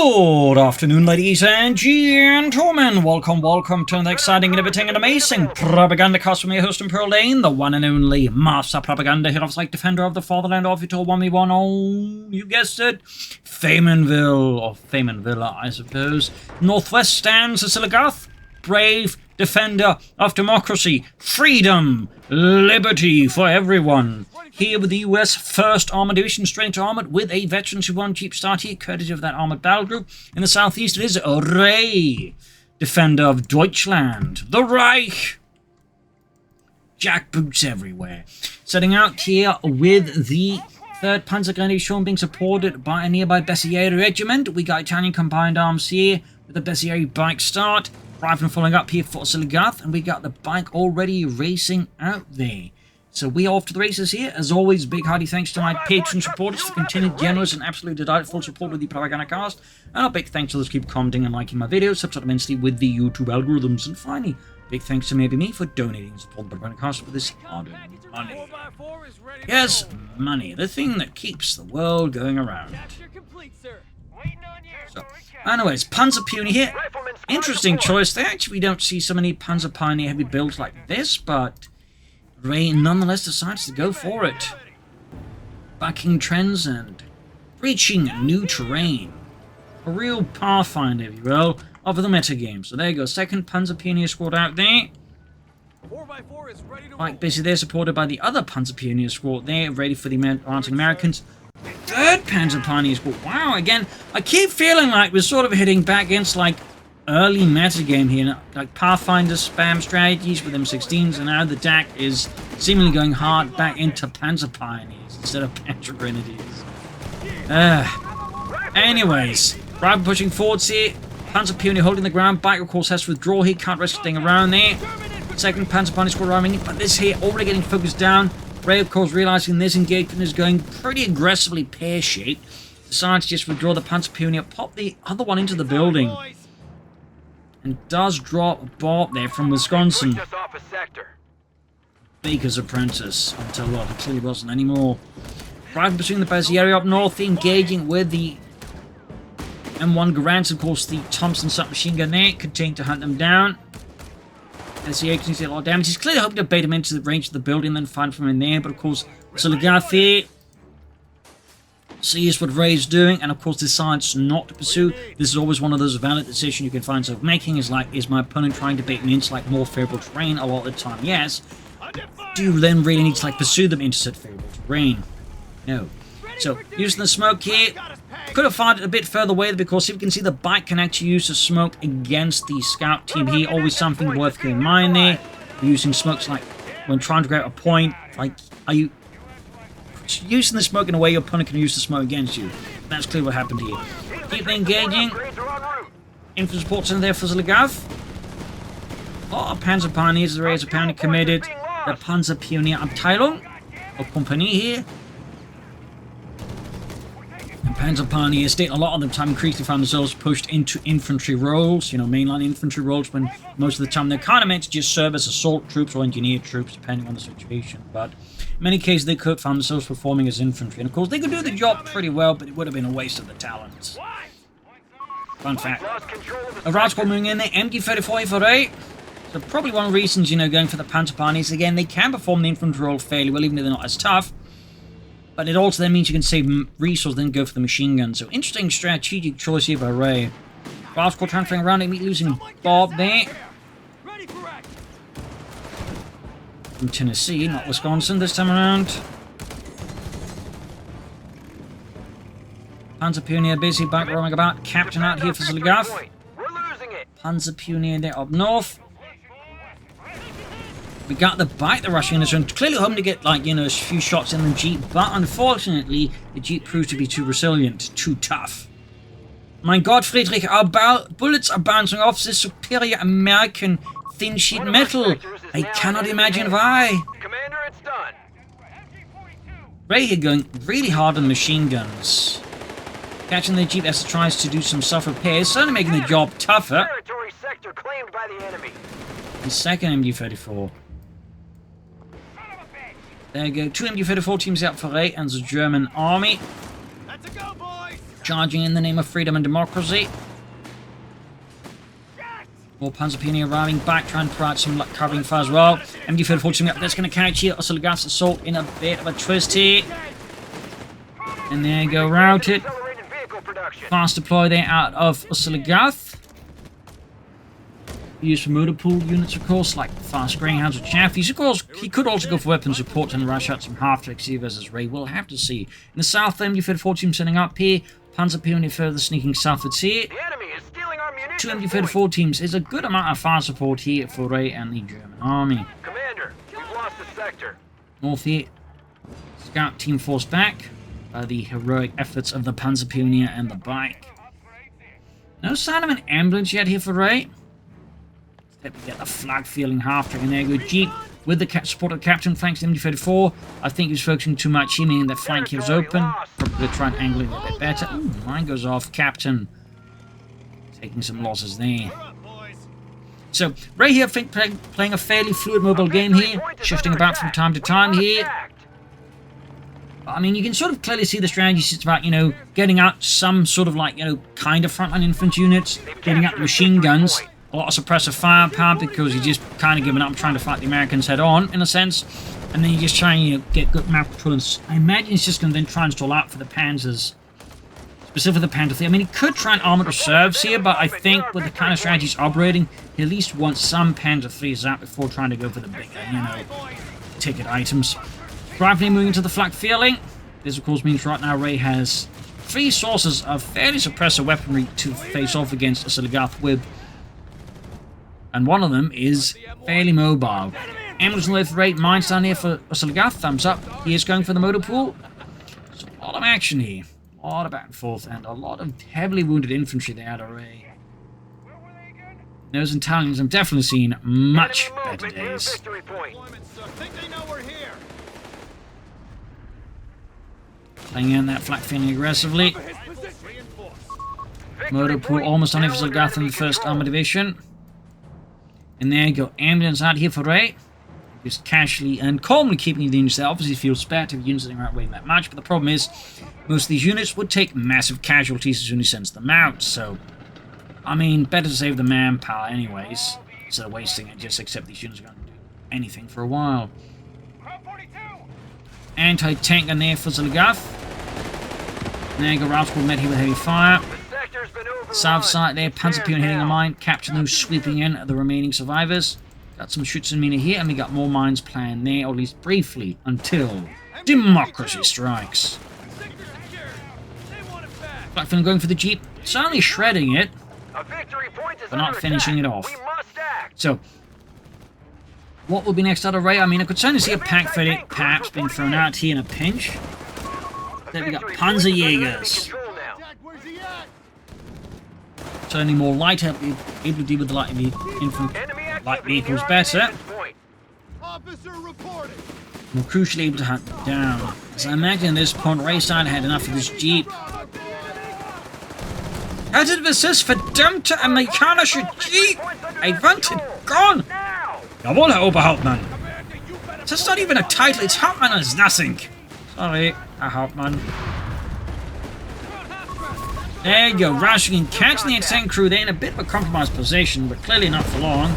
Good afternoon, ladies and gentlemen. Welcome to the exciting, innovating, and amazing Propagandacast with me, host and Pearl Lane, the one and only Master Propaganda, Hero of Light, Defender of the Fatherland, of it all, 1v1 on, you guessed it, Faymonville, or Faymonville, I suppose. Northwest stands Oziligath, brave defender of democracy, freedom, liberty for everyone. Here with the US 1st Armoured Division, straight to Armoured, with a Veterans Who Won Jeep start here, courtesy of that Armoured battle group. In the southeast, it is Ray, defender of Deutschland, the Reich. Jackboots everywhere. Setting out here with the 3rd Panzergrenadier being supported by a nearby Bessieri regiment. We got Italian combined arms here with the Bessieri bike start. Rifleman following up here for Oziligath, and we got the bike already racing out there. So we are off to the races here. As always, big hearty thanks to my patron supporters for continued generous and absolutely delightful support with the Propagandacast. And a big thanks to those who keep commenting and liking my videos, helps out immensely with the YouTube algorithms. And finally, big thanks to maybe me for donating and supporting the Propagandacast with this hard-earned money. Yes, money, the thing that keeps the world going around. So, anyways, Panzer Pioneer here. Interesting choice. They actually don't see so many Panzer Pioneer heavy builds like this, but Ray nonetheless decides to go for it. Backing trends and breaching new terrain. A real pathfinder, if you will, of the metagame. So there you go, 2nd Panzer Pioneer squad out there. 4x4 is ready to Like basically they're supported by the other Panzer Pioneer squad there, ready for the advancing Americans. 3rd Panzer Pioneer squad. Wow, again, I keep feeling like we're sort of heading back against like early metagame here, like Pathfinder spam strategies with M16s, and now the DAK is seemingly going hard back into Panzer Pioneers instead of Panzer Grenadiers. Anyways, Rifle pushing forwards here, Panzer Pioneer holding the ground, bike of course has to withdraw here, can't risk staying around there. 2nd Panzer Pioneer squad arriving in, but this here already getting focused down. Ray of course realizing this engagement is going pretty aggressively pear-shaped, decides to just withdraw the Panzer Pioneer, pop the other one into the building. And does drop a bomb there from Wisconsin. Baker's apprentice. Until what, it clearly wasn't anymore. Right pursuing the Bessieri up north, engaging with the M1 Garants, of course the Thompson submachine gun there, continuing to hunt them down. Bessieri can see a lot of damage. He's clearly hoping to bait him into the range of the building and then find from in there, but of course Oziligath here sees what Ray's doing and of course decides not to pursue. This is always one of those valid decisions you can find yourself making, is like, is my opponent trying to bait me into like more favorable terrain? A lot of the time, yes. Do you then really need to like pursue them into such favorable terrain? No. So, using the smoke here, could have fired it a bit further away because if you can see the bike can actually use the smoke against the scout team here. Always something worth keeping in mind there. Using smokes like when trying to grab a point, like, are you using the smoke in a way your opponent can use the smoke against you? That's clearly what happened here. Keep engaging. Infantry support center there for Oziligath. Oh, Panzer Pioneers, the Rays apparently committed. The Panzer Pioneer Abteilung, or Company here. And Panzer Pioneers did a lot of the time increasingly found themselves pushed into infantry roles, you know, mainline infantry roles, when most of the time they're kind of meant to just serve as assault troops or engineer troops, depending on the situation. But in many cases, they could find themselves performing as infantry. And of course, they could do the job pretty well, but it would have been a waste of the talents. Fun fact. A Rascal moving in there, MG34 for Ray. So probably one of the reasons, you know, going for the Panzer Pioneers, again, they can perform the infantry role fairly well, even though they're not as tough. But it also then means you can save resources, then go for the machine gun. So interesting strategic choice here by Ray. Rascal transferring around, immediately losing Bob there. From Tennessee, not Wisconsin this time around. Panzer Pioneer busy back roaming about, captain out here for Oziligath. Panzer Pioneer there up north. We got the bike, the rushing in this one, clearly hoping to get, like, you know, a few shots in the Jeep, but unfortunately, the Jeep proved to be too resilient, too tough. My God, Friedrich, our bullets are bouncing off this superior American thin sheet metal. I cannot imagine why. Commander, it's done. Ray here going really hard on machine guns. Catching the Jeep as it tries to do some self-repairs, certainly making the job tougher. Territory sector claimed by the enemy. The 2nd MG34. There you go. 2 MG34 teams out for Ray and the German army. That's a go, boys. Charging in the name of freedom and democracy. More Panzerpionier arriving back, trying to provide some covering fire as well. MG34 teaming up, that's going to catch here. Oziligath's assault in a bit of a twist here. And there you go, routed. Fast deploy there out of Oziligath. Used for motor pool units, of course, like fast greyhounds or chaffies. Of course, he could also go for weapon support and rush out some half-tracks here versus Ray. We'll have to see. In the south, MG34 team setting up here. Panzerpionier further sneaking southwards here. The enemy is stealing our munitions. Two MG34 teams is a good amount of fire support here for Ray and the German army. Commander, we've lost the sector. North here, scout team forced back by the heroic efforts of the Panzerpionier and the bike. No sign of an ambulance yet here for Ray. Let me get the flag feeling half-track, and there you go. Jeep with the support of the captain flanks MG34. I think he was focusing too much here, meaning that flank here was open. Probably try and angle it a bit better. Ooh, mine goes off. Captain taking some losses there. So, Ray here playing a fairly fluid mobile game here, shifting about from time to time here. I mean, you can sort of clearly see the strategy sits about, you know, getting out some sort of like, you know, kind of frontline infantry units, getting out the machine guns. A lot of suppressive firepower because you're just kind of giving up trying to fight the Americans head on, in a sense. And then you just try and, you know, get good map control. And I imagine he's just going to then try and stall out for the Panzers. Specifically the Panther 3. I mean, he could try and armored reserves here, but I think with the kind of strategy he's operating, he at least wants some Panther 3s out before trying to go for the bigger, you know, ticket items. Rapidly moving into the flak feeling. This, of course, means right now Ray has 3 sources of fairly suppressive weaponry to face off against Oziligath with. And one of them is fairly mobile. Ambulance on the way for Ray, mines down here for Oziligath, thumbs up. He is going for the motor pool. There's a lot of action here. A lot of back and forth, and a lot of heavily wounded infantry there out of Ray. Those Italians have definitely seen much better days. Playing in that flak feeling aggressively. Motor pool almost on Oziligath in the 1st Armored Division. And there you go, ambulance out here for Ray. Just casually and calmly keeping the units there. Obviously feels bad to have units sitting around weighing that much, but the problem is most of these units would take massive casualties as soon as he sends them out. So, I mean, better to save the manpower anyways, instead of wasting it, just accept these units are going to do anything for a while. Anti-tank gun there for Oziligath. There you go, Ralph met here with heavy fire. South side there, Panzerpionier hitting a mine, capturing those, sweeping in the remaining survivors. Got some Schützenmine here, and we got more mines planned there, or at least briefly, until democracy strikes. Blackfin going for the Jeep, certainly shredding it, but not finishing it off. So, what will be next out of Ray? I mean, I could certainly see a pack for perhaps being thrown out here in a pinch. Then we got Panzerjägers. Certainly more light, able to deal with the light vehicles better. More crucially, able to hunt them down. As I imagine at this point, Rayside had enough of this Jeep. Hättet wir es verdammte amerikanische Jeep! I wanted gone! Jawohl, Herr Oberhauptmann! That's not even a title, it's Hauptmann and it's nothing! Sorry, Herr Hauptmann. There you go, rushing and catching the insane crew. They're in a bit of a compromised position, but clearly not for long.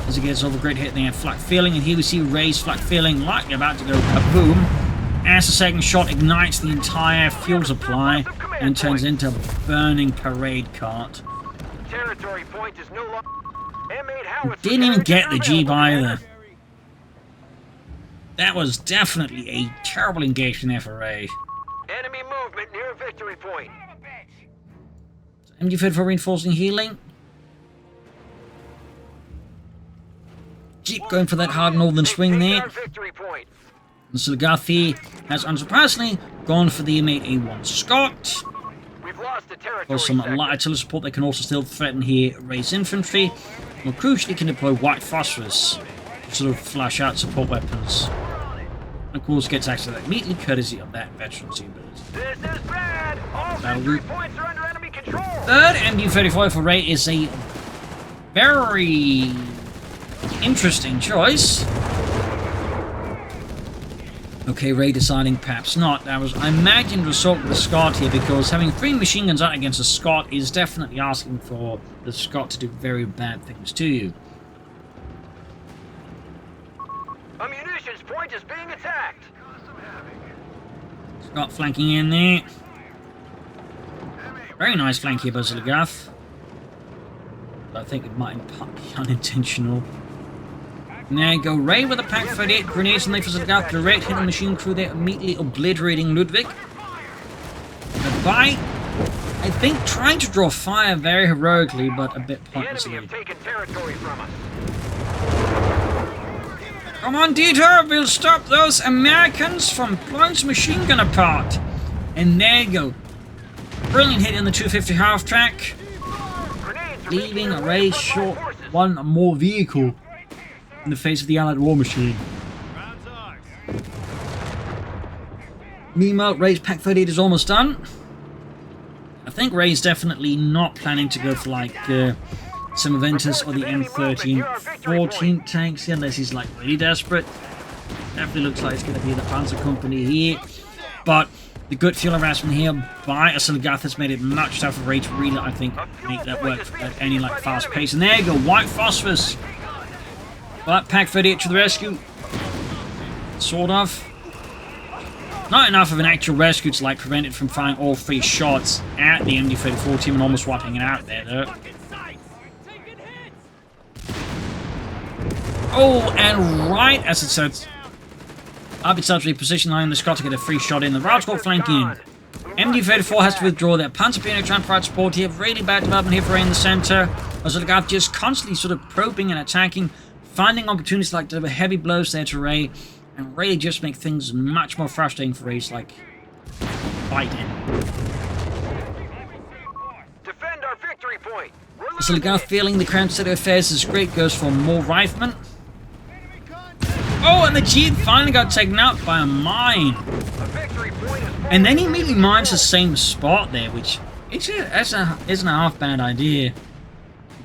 As he gets over a great hit there, flak feeling, and here we see Ray's flak feeling likely about to go kaboom. As the second shot ignites the entire fuel supply and turns into a burning parade cart. Territory point is no longer. Didn't even get the Jeep either. That was definitely a terrible engagement there for Ray. Enemy movement near victory point. MG for reinforcing healing. Jeep going for that hard northern swing there. And Oziligath has unsurprisingly gone for the mate A1 Scott. For some light artillery support, they can also still threaten here Ray's infantry. More crucially, can deploy white phosphorus to sort of flash out support weapons. And of course, gets access to that immediately, courtesy of that veterancy ability. This is bad. All victory points are under enemy control. Third MG35 for Ray is a very interesting choice. Okay, Ray deciding perhaps not. That was, I imagine, result with the Scot here, because having 3 machine guns out against a Scot is definitely asking for the Scot to do very bad things to you. A munitions point is being attacked. Scot flanking in there. Very nice flank here by Oziligath. I think it might be unintentional. And there you go, Ray with a Pack 38 grenades and they for Oziligath. Direct hit the machine crew there, immediately obliterating Ludwig. Goodbye. I think trying to draw fire very heroically, but a bit pointlessly. The enemy have taken territory from us. Come on, Dieter, we'll stop those Americans from blowing some machine gun apart. And there you go. Brilliant hit in the 250 half track. Leaving Ray short one more vehicle in the face of the Allied war machine. Meanwhile, Ray's Pack 38 is almost done. I think Ray's definitely not planning to go for like some Aventus or the M13-14 tanks here, unless he's like really desperate. Definitely looks like it's going to be the Panzer Company here. But the good fuel harassment here by Oziligath has made it much tougher for Ray to really, I think, make that work at any like fast pace. And there you go, white phosphorus. But Pack 38 to the rescue. Sort of. Not enough of an actual rescue to like prevent it from firing all 3 shots at the MD-34 team and almost wiping it out there though. Oh, and right as it sets up itself to reposition line, the Scot to get a free shot in. The Routes got flanking. MD-34 has to withdraw their Panzer Piano trying to provide support here. Really bad development here for Ray in the center. Oziligath just constantly sort of probing and attacking, finding opportunities like to deliver heavy blows there to Ray, and really just make things much more frustrating for Ray's like fighting. Defend our victory point. Oziligath feeling the current state of affairs is great, goes for more riflemen. Oh, and the Jeep finally got taken out by a mine. And then he immediately mines the same spot there, which isn't a half bad idea.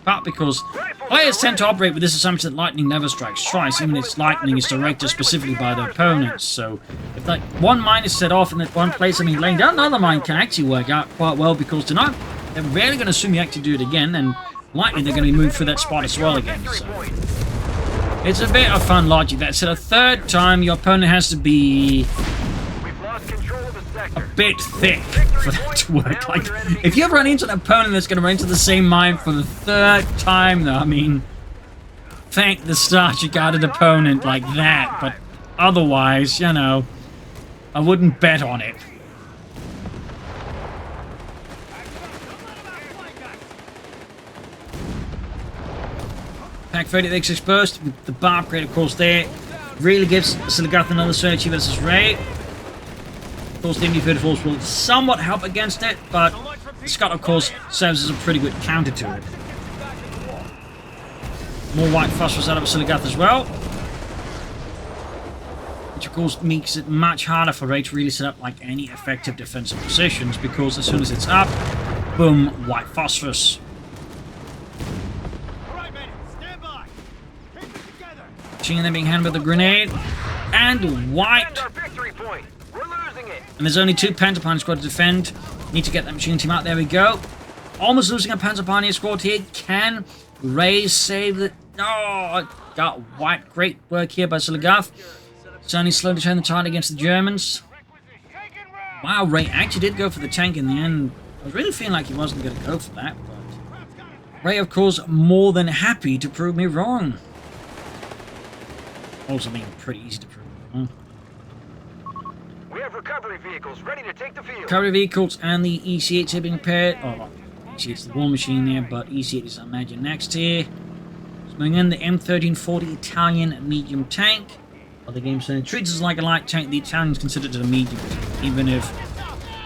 But because players tend to operate with this assumption that lightning never strikes twice, even if its lightning is directed specifically by their opponents. So if like one mine is set off in that one place, I mean laying down another mine can actually work out quite well, because tonight they're rarely going to assume you actually do it again, and likely they're going to move through that spot as well again. So it's a bit of fun logic. That said, a third time your opponent has to be a bit thick for that to work. Like, if you run into an opponent that's going to run into the same mine for the 3rd time, though, I mean, thank the stars you got an opponent like that. But otherwise, you know, I wouldn't bet on it. Pack 38 exposed with the bar upgrade, of course, there. Really gives Oziligath another search versus Ray. Of course, the MD-34s will somewhat help against it, but the Scot, of course, serves as a pretty good counter to it. More white phosphorus out of Oziligath as well, which, of course, makes it much harder for Ray to really set up like any effective defensive positions, because as soon as it's up, boom, white phosphorus. And then being handled with a grenade, and white. And there's only 2 Panzer Pioneer squad to defend. Need to get that machine team out. There we go. Almost losing a Panzer Pioneer squad here. Can Ray save it? Oh, got white. Great work here by Oziligath. Certainly slowly turn the tide against the Germans. Wow, Ray actually did go for the tank in the end. I was really feeling like he wasn't going to go for that, but Ray, of course, more than happy to prove me wrong. Also being pretty easy to prove. Huh? We have recovery vehicles ready to take the field. Recovery vehicles and the EC8 are being repaired. Oh, EC8's the war machine there, but EC8 is, I imagine, next here. Moving in, the M1340 Italian medium tank. Other games treats us like a light tank. The Italians considered it a medium tank, even if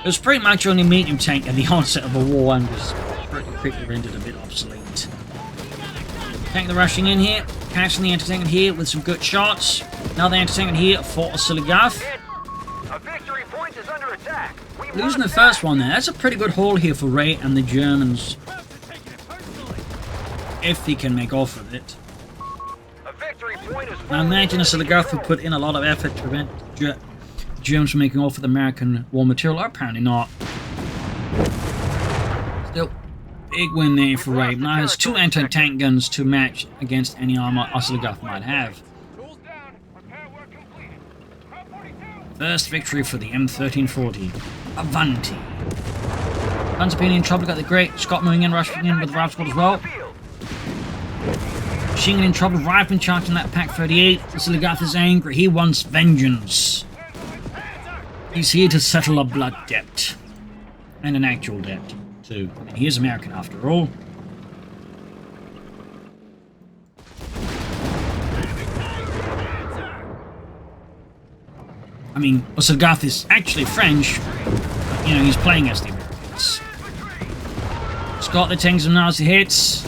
it was pretty much only a medium tank at the onset of the war and was pretty quickly rendered a bit obsolete. Tank the rushing in here. Catching the anti-tank here with some good shots. Now the anti-tank here for Oziligath. A victory point is under attack. Losing the first one there. That's a pretty good haul here for Ray and the Germans. If he can make off with it. A victory point is I imagine Oziligath will put in a lot of effort to prevent Germans were making off with American war material? Apparently not. Still, big win there for Ray. Now has 2 anti-tank guns to match against any armor Oziligath might have. First victory for the M1340. Avanti. Panzerpini in trouble, got the great Scott moving in, rushing in with the Rifle Squad as well. Machine gun in trouble, Rifleman charging that Pack 38. Oziligath is angry, he wants vengeance. He's here to settle a blood debt. And an actual debt, too. I mean, he is American after all. I mean, Oziligath is actually French, but, you know, he's playing as the Americans. Scott the tanks some nasty hits.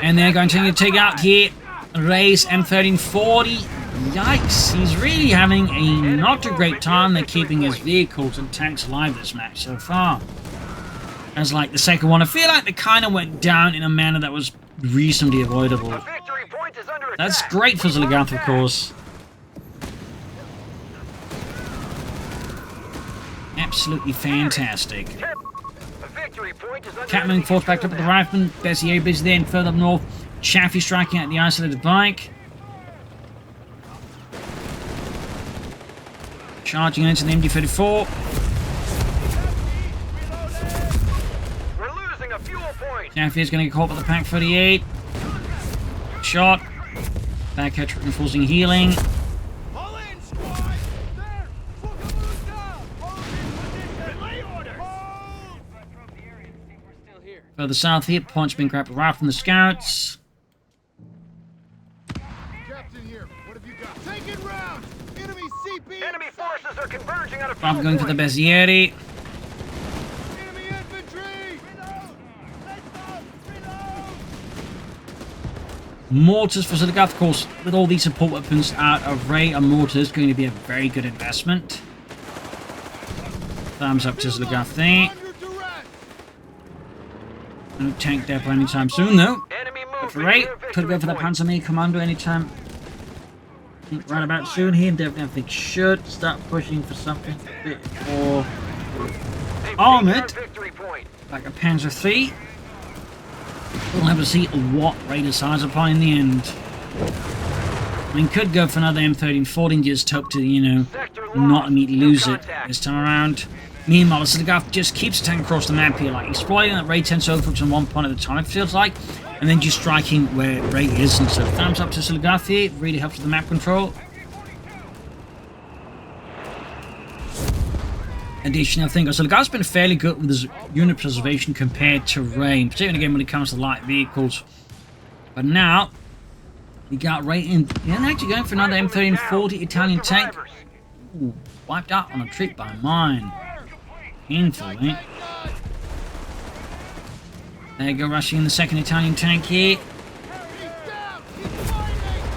And they're going to take out here Ray's M1340. Yikes, he's really having a not a great time. They're keeping his vehicles and tanks alive this match so far. As like the second one, I feel like they kind of went down in a manner that was reasonably avoidable. That's great for Oziligath, of course. Absolutely fantastic. Catman forced back up with the Rifleman. Bezier busy there and further up north. Chaffee striking at the isolated bike. Charging into the MD-34. We're losing a fuel point. Chaffee is going to get caught by the Pack 38. Shot. Back catch reinforcing healing. Further south here, points being grabbed right from the scouts. Captain here. What have you got? Take it round. Enemy CP. Enemy forces are converging on a I'm fuel going for the point. Bezieri. Enemy infantry. Mortars for Oziligath, of course, with all these support weapons out of Ray, a mortar is going to be a very good investment. Thumbs up to Oziligath there. No tank depot anytime soon, though. Enemy But for movement Ray, near could go for the victory point. Panzer Commando anytime. Right about soon here, definitely I think should start pushing for something a bit more They've armoured, taken our victory point. like a Panzer III. We'll have to see what Ray decides upon in the end. I mean, could go for another M1340 and just hope to, you know, Sector lost. not immediately No lose it contact. this time around. Meanwhile, Oziligath just keeps attacking across the map here, like exploiting that Ray tends to overfocus on one point at a time, it feels like, and then just striking where Ray isn't. So thumbs up to Oziligath here, really helps with the map control. Additionally, I think Oziligath's been fairly good with his unit preservation compared to Ray, particularly again when it comes to light vehicles. But now, we got Ray in, and actually going for another M1340 Italian tank. Ooh, wiped out on a trip by mine. Painful, eh? There you go, rushing in the second Italian tank here.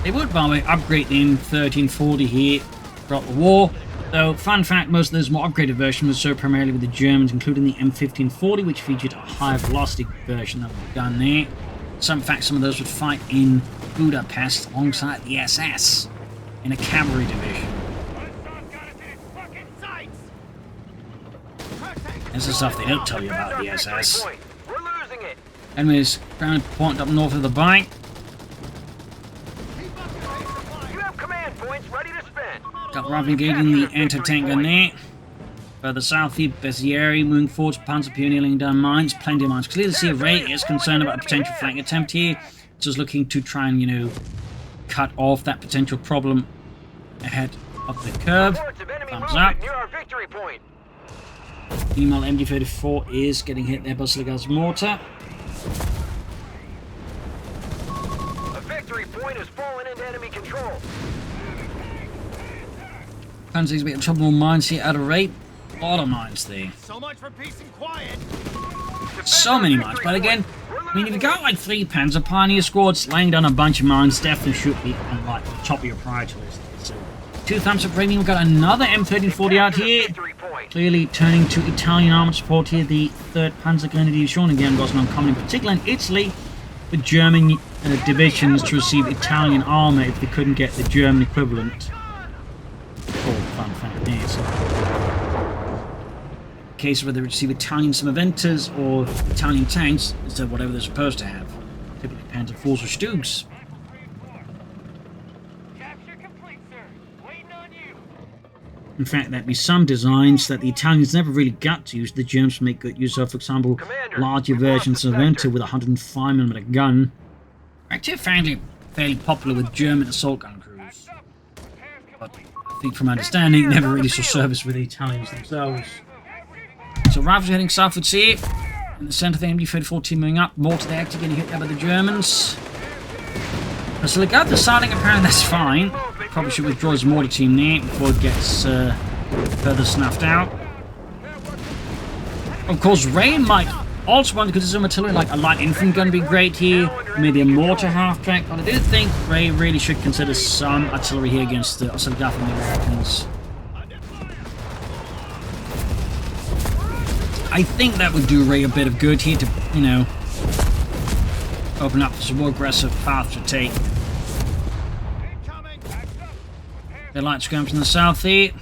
They would, by the way, upgrade the M1340 here throughout the war. Though, fun fact, most of those more upgraded versions were served primarily with the Germans, including the M1540, which featured a higher velocity version of the gun there. Some fact, some of those would fight in Budapest alongside the SS in a cavalry division. That's the stuff they don't tell you about the SS. We're losing it. Anyways, ground point up north of the bike. You have command points ready to spend. Got Ravi engaging the anti-tank gun there. Further south here, Bezieri moving forwards, Panzer Pioneer laying down mines, plenty of mines. Clearly see Ray is concerned about a potential flank attempt here. Just looking to try and, you know, cut off that potential problem ahead of the curve. Reports of enemy Thumbs movement up. near our victory point. Meanwhile, MD-34 is getting hit there by Oziligath's mortar. A victory point has fallen into enemy control. Panzer's a bit of trouble more mines here out of rate. A lot of mines there. So much for peace and quiet. So many mines, but again, I mean, if you got like 3 Panzer Pioneer squads laying down a bunch of mines, definitely should be on like the top of your priority list. So, 2 thumbs up rating. We've got another M1340 out here. Victory point. Clearly turning to Italian armoured support here. The 3rd Panzer Grenadier Division again was an uncommon, in particular in Italy, the German divisions to receive Italian armour if they couldn't get the German equivalent. it. In case whether they receive Italian Simoventas or Italian tanks instead of whatever they're supposed to have. Typically Panzer IVs or Stugs. Capture complete, sir. Waiting on you. In fact, there'd be some designs that the Italians never really got to use, the Germans make good use of. For example, Commander, larger we've lost versions the of sector. Venter with a 105mm gun. Actually, fairly popular with German assault gun crews. But I think from my understanding, never really saw service with the Italians themselves. So Rifles are heading southwards here. In the centre of the MD-34 team moving up. More to the active getting hit there by the Germans. Oziligath deciding apparently that's fine. Probably should withdraw his mortar team there before it gets further snuffed out. Of course, Ray might also want to consider some artillery, like a light infantry gun would be great here. Maybe a mortar half-track. But I do think Ray really should consider some artillery here against the Oziligath and the Americans. I think that would do Ray a bit of good here to, you know, open up some more aggressive path to take. Their light skirmish in the south here.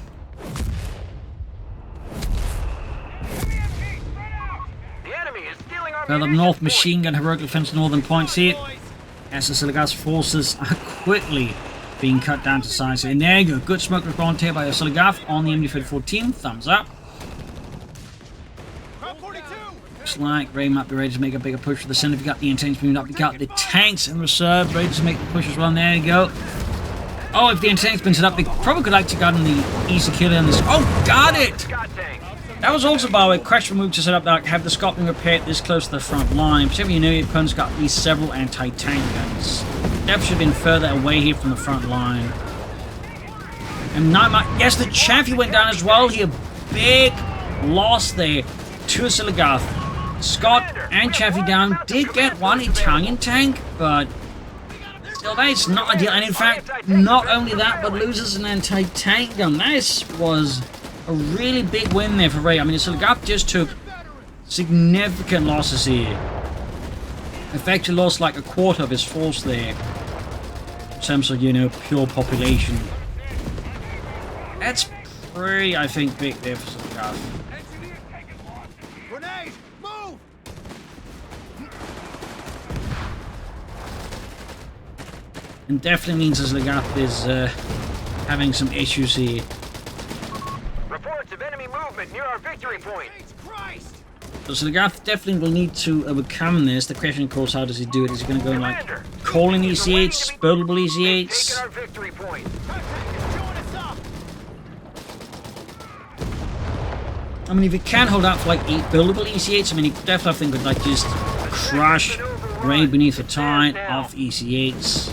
The enemy is stealing our Further munitions north, point. machine gun heroically defends northern points here. As the Oziligath's forces are quickly being cut down to size. And there you go. Good smoke response here by Oziligath on the MD-34 team. Thumbs up. Looks like Ray might be ready to make a bigger push for the center. We got the tanks moving up. We got the tanks in reserve, ready to make the push as well. And there you go. Oh, if the tanks been set up, they probably could like to got in the easy kill on this. Oh, got it! Scott tank. That was also by the way, question move to set up that have the Scott being repaired this close to the front line. Particularly, you know, your opponent's got at least several anti-tank guns. Definitely should have been further away here from the front line. And now, yes, the Chaffee went down as well here. Big loss there to Oziligath. Scott and Chaffee down. Did get one Italian tank, but still, that is not ideal. And in fact, not only that, but loses an anti-tank gun. This was a really big win there for Ray. I mean, Oziligath just took significant losses here. Effectively lost like a quarter of his force there. In terms of, you know, pure population. That's pretty, I think, big there for Oziligath. Grenade! Move! And definitely means Oziligath is having some issues here. Reports of enemy movement near our victory point. Jesus Christ! So Oziligath definitely will need to overcome this. The question, of course, how does he do it? Is he going to go like calling EC8s, buildable Taking EC8s? our victory point. I mean, if he can hold out for like 8 buildable EC8s, I mean, he definitely, I think, would like just crush Ray beneath the tide of EC8s.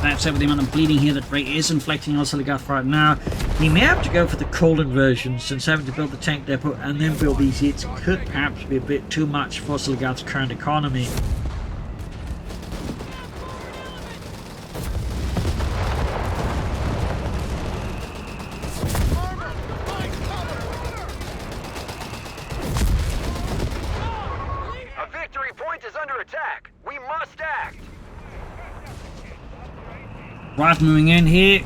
That said, with the amount of bleeding here that Ray is inflicting on Oziligath right now, he may have to go for the Colin version, since having to build the tank depot and then build EC8s could perhaps be a bit too much for Oziligath's current economy. A victory point is under attack. We must act. Right, moving in here.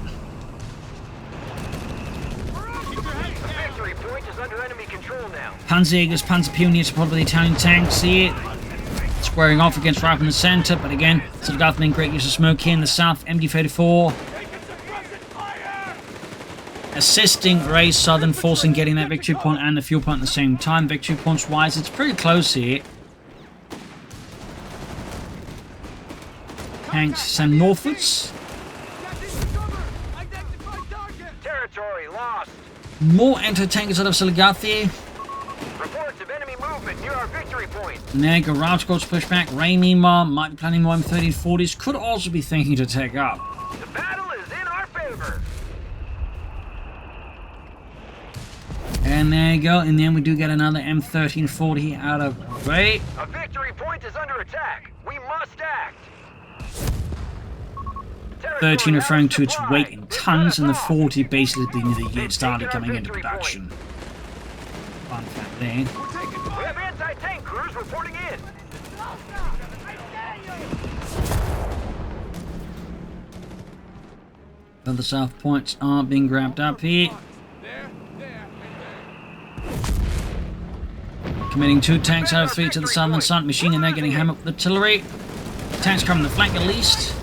The victory point is under enemy control now. Panzerjägers, Panzer Pioneers support by the Italian tanks here. Squaring off against right in the centre, but again, Oziligath making great use of smoke here in the south. MD-34 assisting Ray's southern force in getting that victory point and the fuel point at the same time. Victory points wise, it's pretty close here. Tanks send northwards. Territory lost. More anti-tankers out of Oziligath here. Reports of enemy movement near our victory point. And there go route squads push back. Ray meanwhile might be planning more M3040s. Could also be thinking to take up. The battle is in our favor. And there you go. And then we do get another M1340 out of Ray. A victory point is under attack. We must act. 13 referring to its weight in tons, and the 40 basically being the year it started coming into production. Fun fact there. We have anti-tank crews reporting in. Other south points are being grabbed up here. Committing 2 tanks out of 3 to the southern front. Machine gun there getting hammered with artillery. Tanks coming to the flank at least.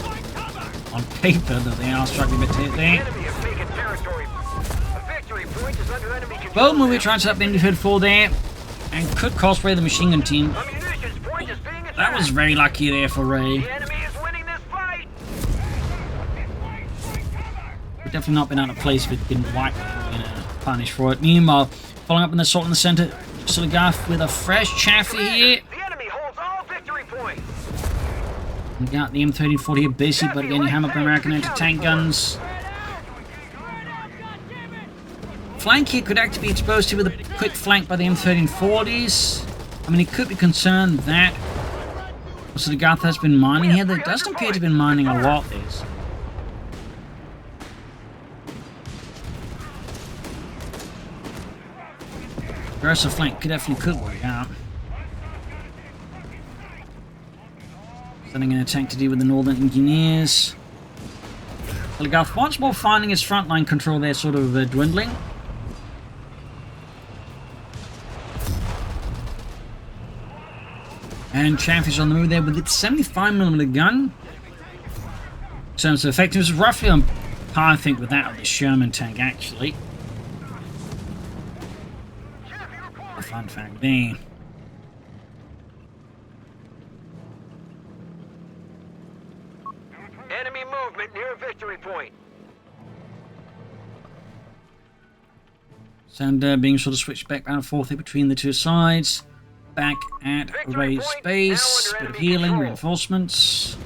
On paper, though, they are struggling a bit here. Enemy has taken territory. A victory point is under enemy control. Both movie tries to up into field 4 there. And could cosplay the machine gun team. A munitions point is being attacked. That was very lucky there for Ray. The enemy is winning this fight. We've definitely not been out of place if it didn't wipe, punish for it. Meanwhile, following up in the assault in the center, Oziligath with a fresh chaffy here. The enemy holds all victory points. We got the M1340 here busy, but again, you hammer up American anti-tank guns. Flank here could actually be exposed here with a quick flank by the M1340s. I mean, he could be concerned that Oziligath has been mining here. There doesn't appear to have been mining a lot this. Versa flank definitely could work out. Sending in a tank to deal with the Northern Engineers. Oziligath once more finding his frontline control there sort of dwindling. And Chaffee's on the move there with its 75mm gun. In terms of effectiveness, roughly on par, I think, with that of the Sherman tank, actually. A fun fact there. Enemy movement near a victory point. Sander being sort of switched back and forth here between the two sides. Back at Ray's base. Bit of healing, reinforcements.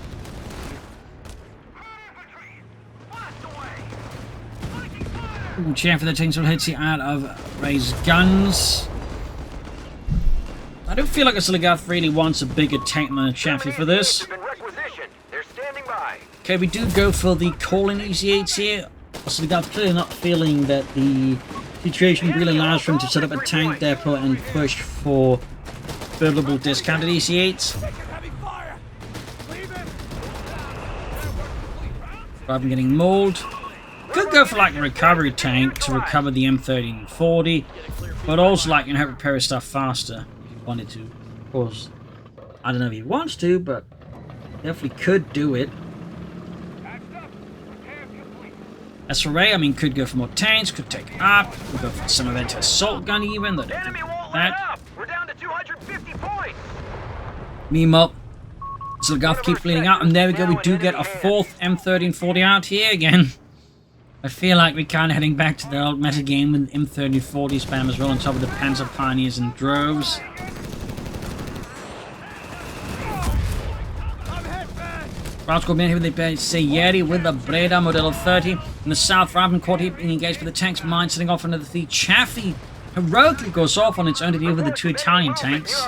Ooh, Chaffee they're taking some hits here out of Ray's guns. I don't feel like Oziligath really wants a bigger tank than a Chaffee for this. They're standing by. Okay, we do go for the calling EZ8s here. Oziligath clearly not feeling that the situation really allows for him to set up a tank depot and push for buildable discounted EZ8s. Rather than getting mauled. Could go for like a recovery tank to recover the M1340, but also like have repair his stuff faster if you wanted to. Of course, I don't know if he wants to, but definitely could do it. As for Ray, I mean, could go for more tanks, could take it up, could go for some of that assault gun even. Though Enemy won't let up. We're down to 250 points. Meanwhile, Oziligath keeps bleeding out, and there we go. We do get a 4th M1340 out here again. I feel like we're kind of heading back to the old meta game with M1340 spam as well, on top of the Panzer Pioneers and droves. Roscoe being here with the Sayeri with the Breda Model 30. In the south, Ravencourt here being engaged with the tanks mine, setting off another the Chaffee heroically goes off on its own to deal with the 2 Italian tanks.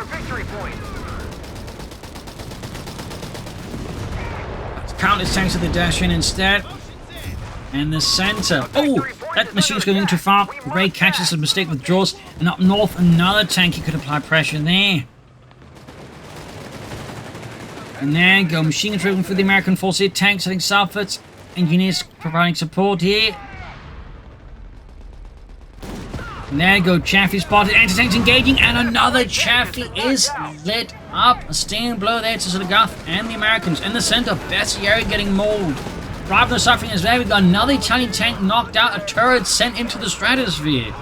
Countless tanks at the dash in instead. And the center. Oh, that machine's going in too far. Ray catches a mistake, withdraws, and up north, another tank he could apply pressure there. And there you go, machine gun driven for the American force here. Tanks heading southwards. Engineers providing support here. And there you go, Chaffee spotted. Anti-tanks engaging, and another Chaffee is lit up. A stinging blow there to Oziligath and the Americans. In the center, Bessieri getting mauled. Rather suffering as well, we got another Italian tank knocked out, a turret sent into the stratosphere.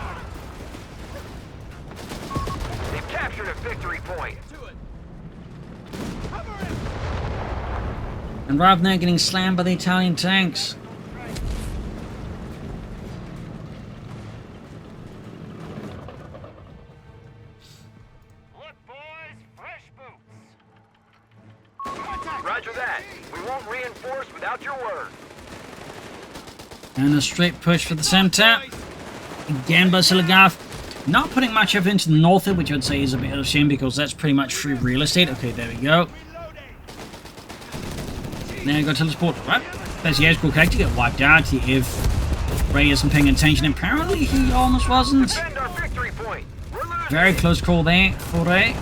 They've captured a victory point. And rather than getting slammed by the Italian tanks. Look, boys, fresh boots. Roger that. We won't reinforce without your word. And a straight push for the center. Again by Oziligath. Not putting much effort into the north, which I'd say is a bit of a shame because that's pretty much free real estate. Okay, there we go. There you go, teleport. Right? Bessieri's could actually get wiped out if Ray isn't paying attention. Apparently he almost wasn't. Defend our victory point. Very close call there for Ray.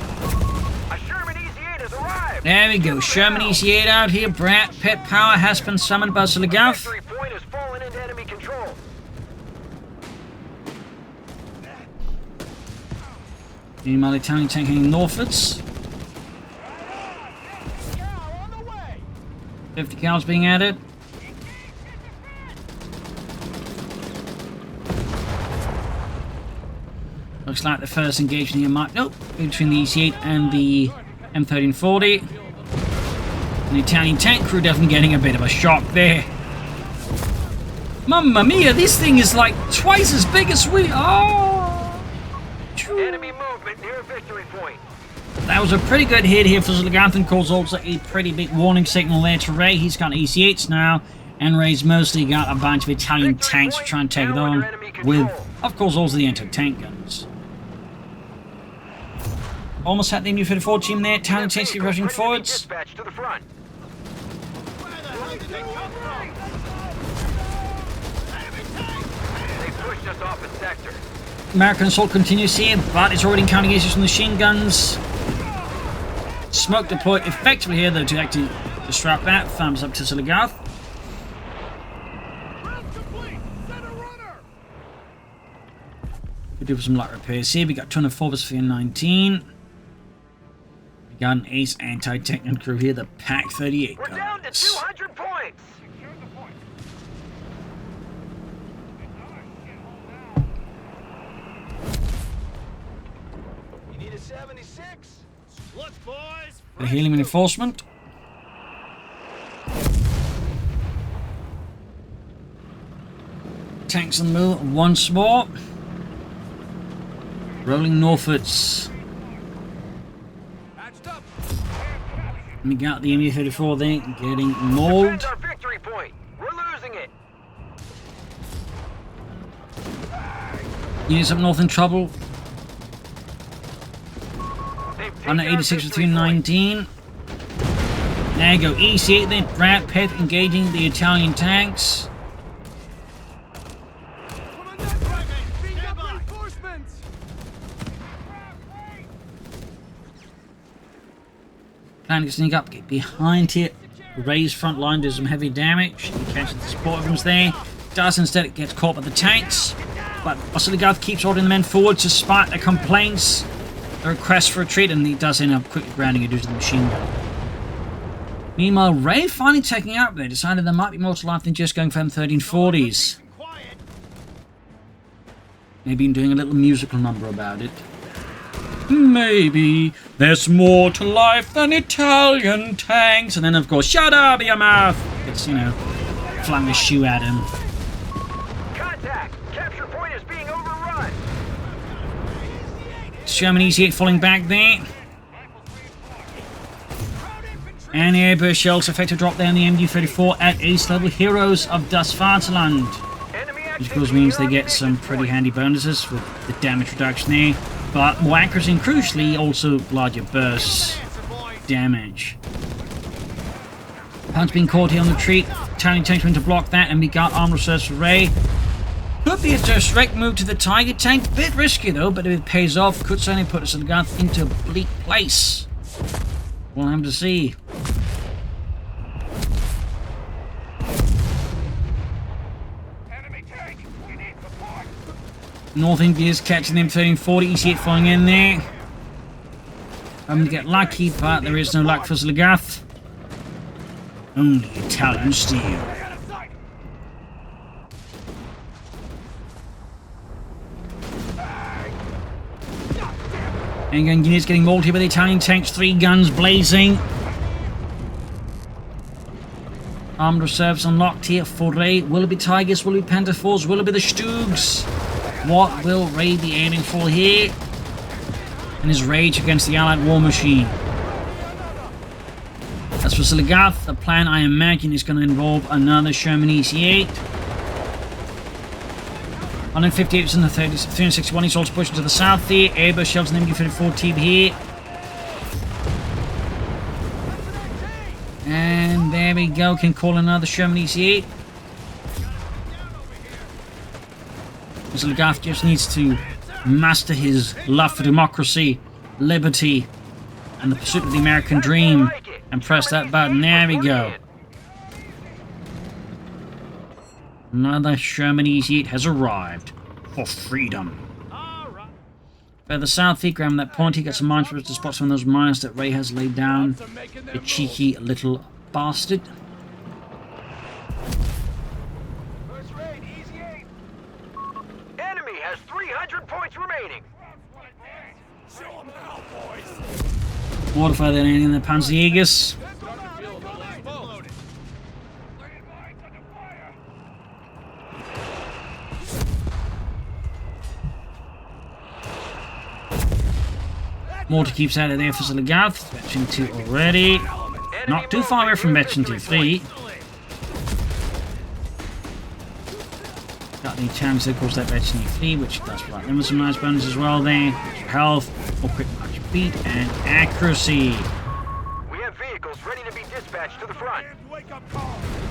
A Sherman EZ8 has arrived. There we go. Sherman EZ8 out here. Pet Power has been summoned by Oziligath. Victory point has fallen into Meanwhile, Italian tank heading northwards. 50 cows being added. Looks like the first engagement here might... Nope. Between the EC-8 and the M1340. And the Italian tank crew definitely getting a bit of a shock there. Mamma mia, this thing is like twice as big as we are. Enemy movement near victory point. That was a pretty good hit here for Oziligath, and calls also a pretty big warning signal there to Ray. He's got EC-8s now, and Ray's mostly got a bunch of Italian tanks to try and take it on with, of course, also the anti-tank guns. Almost had the MU-34 team there. Italian tanks keep rushing forwards. To the front. They pushed us off a sector. American assault continues here, but it's already encountering issues from the machine guns. Smoke deployed effectively here, though, to actually disrupt that. Thumbs up to Oziligath. We do some light repairs here. We got 204 vs 19. We got an ace anti-tank and crew here, the PAC 38 We're down to 200 points. You need a 76. Look, boys. The helium reinforcement. Tanks on the move once more. Rolling northwards. We got the MU-34 there getting mauled. Defend our victory point. We're losing it. Units up north in trouble. Under 86 with 219. There you go. EC-8 then. Brad Pitt engaging the Italian tanks. Planning to sneak up, get behind here. Ray's front line does some heavy damage. He catches the support rooms there. Does instead, it gets caught by the tanks. But Oziligath keeps ordering the men forward despite the complaints, the request for retreat, and he does end up quickly grounding it due to the machine gun. Meanwhile, Ray finally taking out there, decided there might be more to life than just going for M1340s. Maybe doing a little musical number about it. Maybe there's more to life than Italian tanks. And then, of course, shut up, your mouth! Gets, you know, flung a shoe at him. Contact. Capture point is being overrun. Sherman EC-8 falling back there. And the airburst shells effective drop down the MU-34 at ace level. Heroes of Das Vaterland. Which of course means they get some pretty handy bonuses with the damage reduction there. But more accuracy and crucially also larger bursts damage. Punch being caught here on the retreat. Italian tanks went to block that, and we got armor reserves for Ray. Could be a direct move to the Tiger tank. Bit risky though, but if it pays off, could certainly put Oziligath into a bleak place. We'll have to see. North India's catching them 1340, EC-8 falling in there. I'm going to get lucky, but there is no luck for Oziligath. Only Italian steel. And again, units getting mauled here by the Italian tanks, 3 guns blazing. Armed reserves unlocked here for Ray. Will it be Tigers? Will it be Panther 4s? Will it be the Stoogs? What will Ray be aiming for here? In his rage against the Allied war machine. As for Oziligath, the plan I imagine is going to involve another Sherman EC-8. 158 in the 361. He's also pushing to the south there. Airburst shells and MU-34 team here. And there we go. Can call another Sherman EC-8. Oziligath just needs to master his love for democracy, liberty, and the pursuit of the American dream, and press that button. There we go. Another Sherman EC-8 has arrived for freedom. Further south, he grabbed that point. He got some mines for us to spot some of those mines that Ray has laid down. The cheeky little bastard. First rate, easy aim. Enemy has 300 points remaining. Show 'em now, boys. Mortify that enemy in the Panzerjägers. Mortar keeps out of there for Oziligath. Veteran 2 already. Not too far away from Veteran 3. Got the chance to course that Veteran 3, which does provide them with some nice bonuses as well there. Extra health, more quick march speed, and accuracy. We have vehicles ready to be dispatched to the front.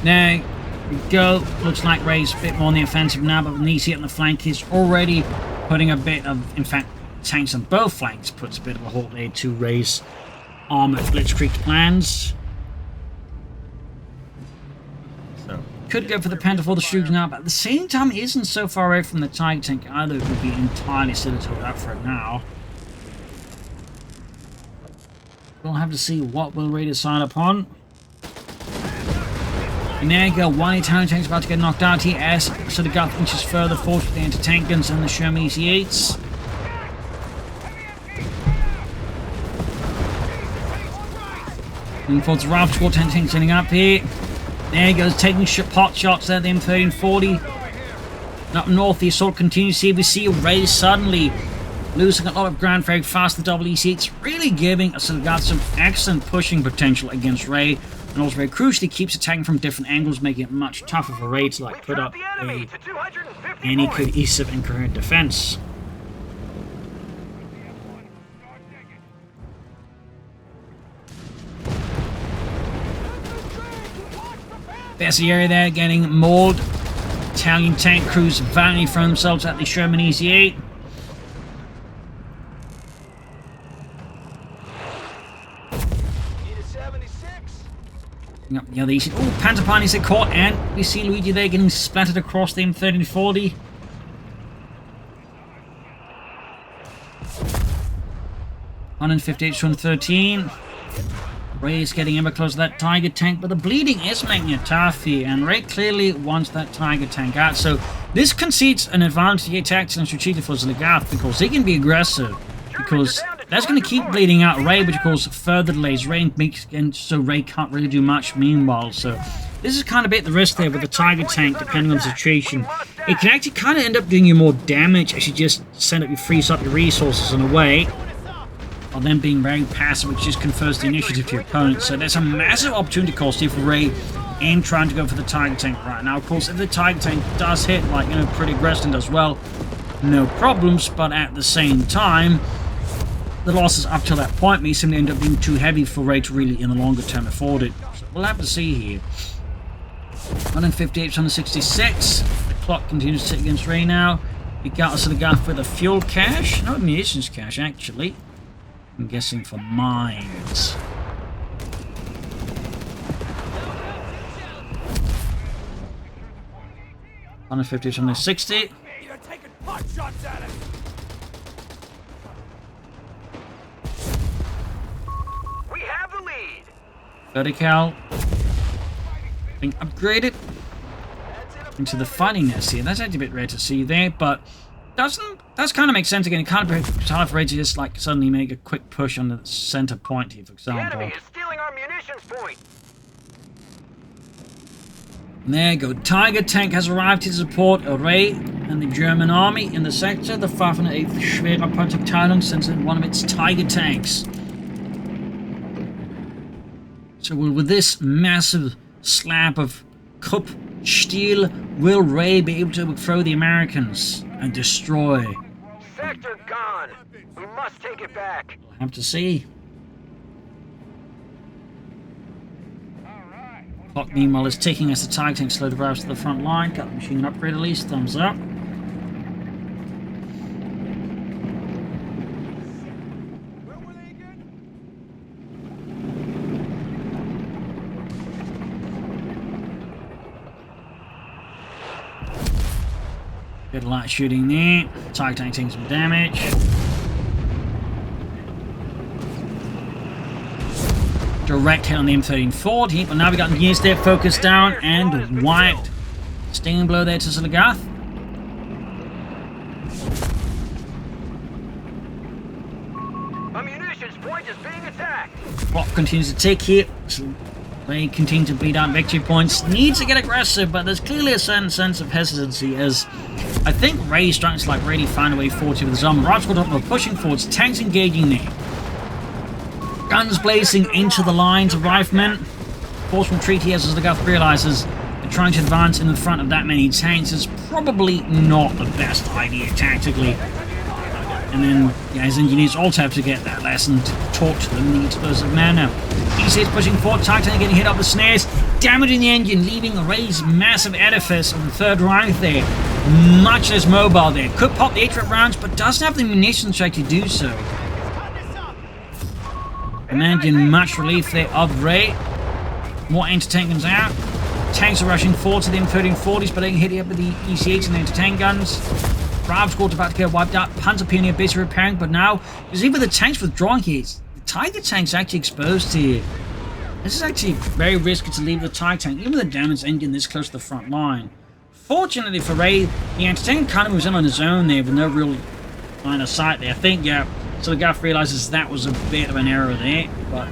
Now, we go. Looks like Ray's a bit more on the offensive now, but Nisi on the flank is already putting a bit of, in fact, tanks on both flanks, puts a bit of a halt there to Ray's armored blitzkrieg plans. So, could go for the Panther for the Shoots now, but at the same time, it isn't so far away from the Tiger tank either. It would be entirely silly to hold up for it now. We'll have to see what will Ray decide upon. And there you go, one Italian tank's about to get knocked out here as Oziligath inches further forward with the anti-tank guns and the Sherman EC8s. Looking forward to Ralph Squad tank setting up here. There he goes, taking pot shots there, the M1340. Up north, the assault continues here. We see Ray suddenly losing a lot of ground very fast. The double EC8's really giving Oziligath some excellent pushing potential against Ray. And also very crucially keeps attacking from different angles, making it much tougher for Ray to put up any cohesive and coherent defense. There's the area there getting mauled. Italian tank crews valiantly throw themselves at the Sherman EC8. Up the other EC8. Oh, Panther Pioneers are caught, and we see Luigi there getting splattered across the M1340. (158-113). Ray is getting ever closer to that Tiger tank, but the bleeding is making it tough here, and Ray clearly wants that Tiger tank out. So this concedes an advantage tactics and strategic for Oziligath because he can be aggressive, because that's going to keep bleeding out Ray, which of course further delays Ray, and so Ray can't really do much meanwhile. So this is kind of a bit the risk there with the Tiger tank, depending on the situation. It can actually kind of end up doing you more damage as you just send up, you freeze up your resources in a way, or them being very passive, which just confers the initiative to your opponent. So there's a massive opportunity cost here for Ray in trying to go for the Tiger tank right now. Of course, if the Tiger tank does hit, pretty aggressive and does well, no problems, but at the same time, the losses up till that point may simply end up being too heavy for Ray to really, in the longer term, afford it. So we'll have to see here. 158, 166. The clock continues to tick against Ray now. We got us to the Oziligath with a fuel cache. No, munitions cache, actually. I'm guessing for mines. $150, 160. You're taking pot shots at it. We have the lead. Vertical being upgraded into the fighting nest here. That's actually a bit rare to see there, but does kind of make sense again. It kind of be hard for Ray to just suddenly make a quick push on the center point here, for example. The enemy is stealing our munitions point. And there you go. Tiger tank has arrived to support Ray and the German army in the sector. The 508th Schwerer Panzerabteilung sends in one of its Tiger tanks. So with this massive slab of cup steel, will Ray be able to overthrow the Americans and destroy? Sector gone. We must take it back. We'll have to see. Clock meanwhile is ticking as the Tiger tank slowly arrives to the front line. Got the machine upgrade at least. Thumbs up. Good light shooting there. Tiger tank taking some damage. direct hit on the M1340, but now we got the USF focused down and wiped. Stinging blow there to Oziligath. A munitions point is being attacked. Prop continues to tick here. So they continue to bleed out victory points. Needs to get aggressive, but there's clearly a certain sense of hesitancy as I think Ray's starting to like really find a way forward with his armor. Right squad are pushing forwards, tanks engaging there. Guns blazing into the lines of riflemen. Forced retreat here as Oziligath realizes that trying to advance in the front of that many tanks is probably not the best idea tactically. And then yeah, his engineers also have to get that lesson taught to them in the explosive manner. EC is pushing forward, Titan getting hit up the snares, damaging the engine, leaving Ray's massive edifice on the third rank there. Much less mobile there. Could pop the 8-rep rounds, but doesn't have the munitions to actually do so. Imagine much relief there of Ray. More anti-tank guns out. Tanks are rushing forward to the M1340s, but they can hit it up with the EC8s and the anti-tank guns. Bravo squad's about to get wiped out. Panzer Pioneer busy repairing, but now, because even the tanks withdrawing here, the Tiger tank's actually exposed here. This is actually very risky to leave the Tiger tank, even with a damaged engine this close to the front line. Fortunately for Ray, the anti-tank kind of moves in on his own there with no real line of sight there. I think, yeah, so the guy realizes that was a bit of an error there, but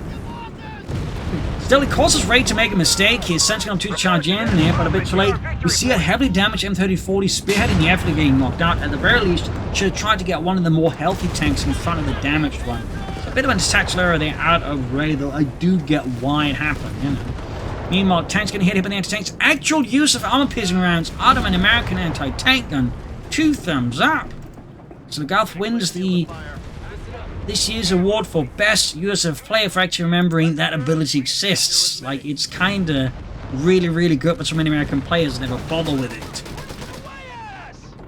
still, it causes Ray to make a mistake. He's essentially on to charge in there, but a bit too late. We see a heavily damaged M1340 spearheading the effort of getting knocked out. At the very least, should have tried to get one of the more healthy tanks in front of the damaged one. So a bit of a tactical error there out of Ray, though I do get why it happened, you know. Meanwhile, tanks getting hit by the anti-tanks. Actual use of armor-piercing rounds out of an American anti-tank gun. 2 thumbs up. So the Oziligath wins this year's award for best USF player for actually remembering that ability exists. Like, it's kinda really good, but so many American players never bother with it.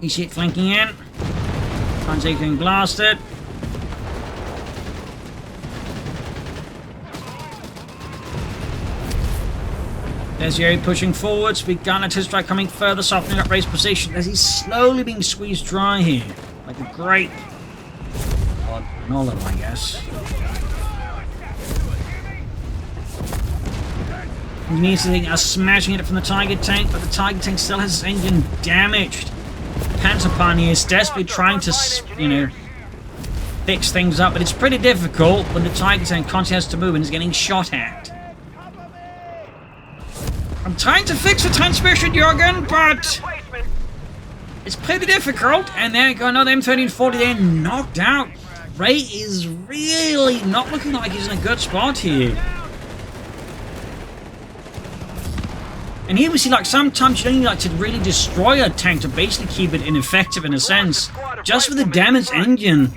EC8 flanking in. Panzer getting blasted. Desieri pushing forwards. Big gun at his strike coming further, softening up Ray's position as he's slowly being squeezed dry here. Like a grape. An olive, I guess. Engineers are smashing it from the Tiger tank, but the Tiger tank still has its engine damaged. Panzer Pioneer is desperately trying to, you know, fix things up, but it's pretty difficult when the Tiger tank constantly has to move and is getting shot at. I'm trying to fix the transmission, Jürgen, but it's pretty difficult. And there you go, another M1340 there, knocked out. Ray is really not looking like he's in a good spot here. And here we see, like, sometimes you don't even like to really destroy a tank to basically keep it ineffective in a sense. Just with a damaged engine,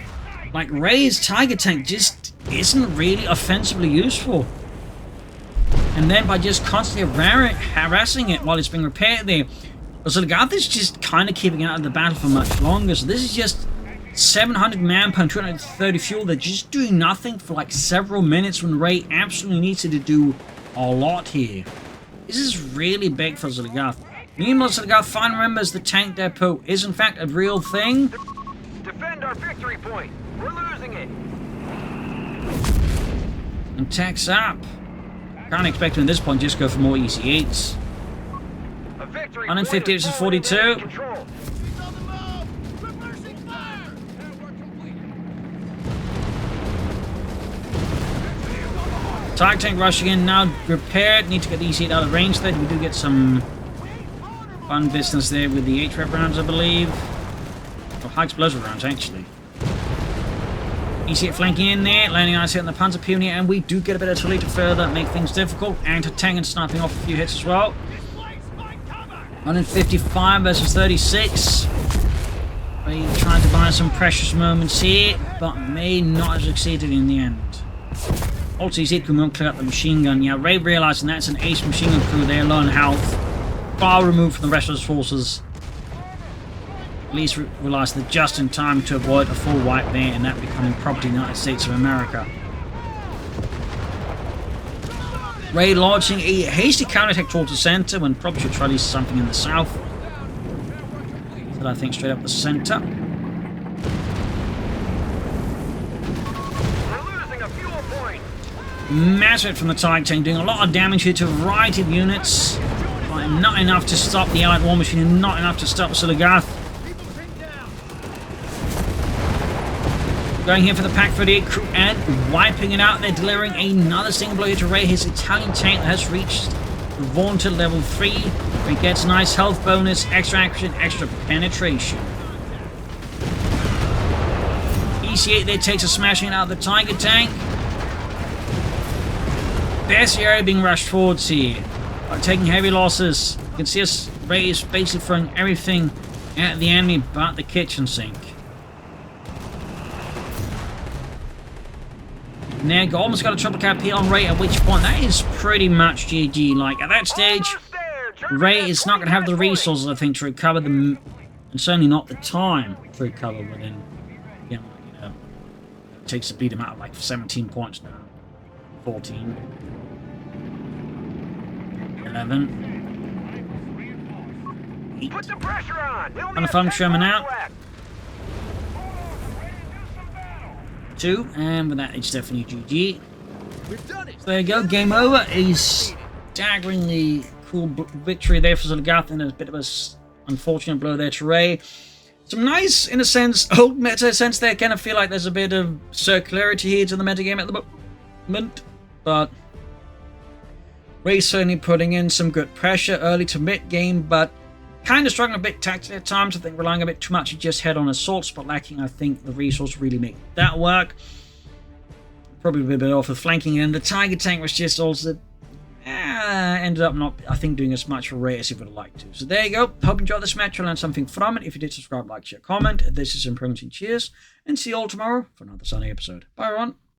like, Ray's Tiger tank just isn't really offensively useful. And then by just constantly harassing it while it's being repaired there, Oziligath is just kind of keeping it out of the battle for much longer. So this is just 700 manpower, 230 fuel. They're just doing nothing for like several minutes when Ray absolutely needs to do a lot here. This is really big for Oziligath. Meanwhile, Oziligath finally remembers the tank depot is in fact a real thing. Defend our victory point. We're losing it. And tacks up. Can't expect him at this point just go for more EC8s. 150 to 42. Tiger tank rushing in now, repaired. Need to get the EC8 out of range there. We do get some fun business there with the 8-rep rounds, I believe. Or high explosive rounds, actually. EC8 flanking in there, landing nice hit on the Panzer Pioneer, and we do get a bit of artillery to further make things difficult. Anti-tank and sniping off a few hits as well. 155 versus 36. We tried to buy some precious moments here, but may not have succeeded in the end. Also, EC8 can clear up the machine gun. Yeah, Ray realizing that's an ace machine gun crew there, low in health, far removed from the rest of his forces. At least realized that just in time to avoid a full wipe there and that becoming property of the United States of America. Ray launching a hasty counterattack towards the center when probably should try to use something in the south. But I think straight up the center. Massive from the Tiger Tank, doing a lot of damage here to a variety of units. But not enough to stop the Allied War Machine, and not enough to stop Oziligath. Going here for the Pack 38 crew and wiping it out. They're delivering another single blow here to Ray. His Italian tank has reached the vaunted level 3. He gets nice health bonus, extra action, extra penetration. EC8 there takes a smashing out of the Tiger Tank. Bestiary being rushed forwards here, but taking heavy losses. You can see us, Ray is basically throwing everything at the enemy but the kitchen sink. Neg almost got a triple cap here on Ray, at which point that is pretty much GG. Like, at that stage, Ray is not going to have the resources, I think, to recover them, and certainly not the time to recover within, you know, it takes to beat him out like 17 points now. 14. 11. 8. Put the pressure on. On the phone, Sherman out. 2, and with that, it's definitely GG. So there you go, game over. A staggeringly cool victory there for Oziligath, and a bit of a unfortunate blow there to Ray. Some nice, in a sense, old meta sense there. Kind of feel like there's a bit of circularity here to the metagame at the moment, but Ray's certainly putting in some good pressure early to mid-game, but kind of struggling a bit tactically at times. I think relying a bit too much just head-on assaults, but lacking, I think, the resource to really make that work. Probably a bit off with flanking, and the Tiger Tank was just also ended up not, I think, doing as much for Ray as he would have liked to. So there you go. Hope you enjoyed this match. You learned something from it. If you did, subscribe, like, share, comment. This is Improvement. Cheers, and see you all tomorrow for another Sunday episode. Bye, everyone.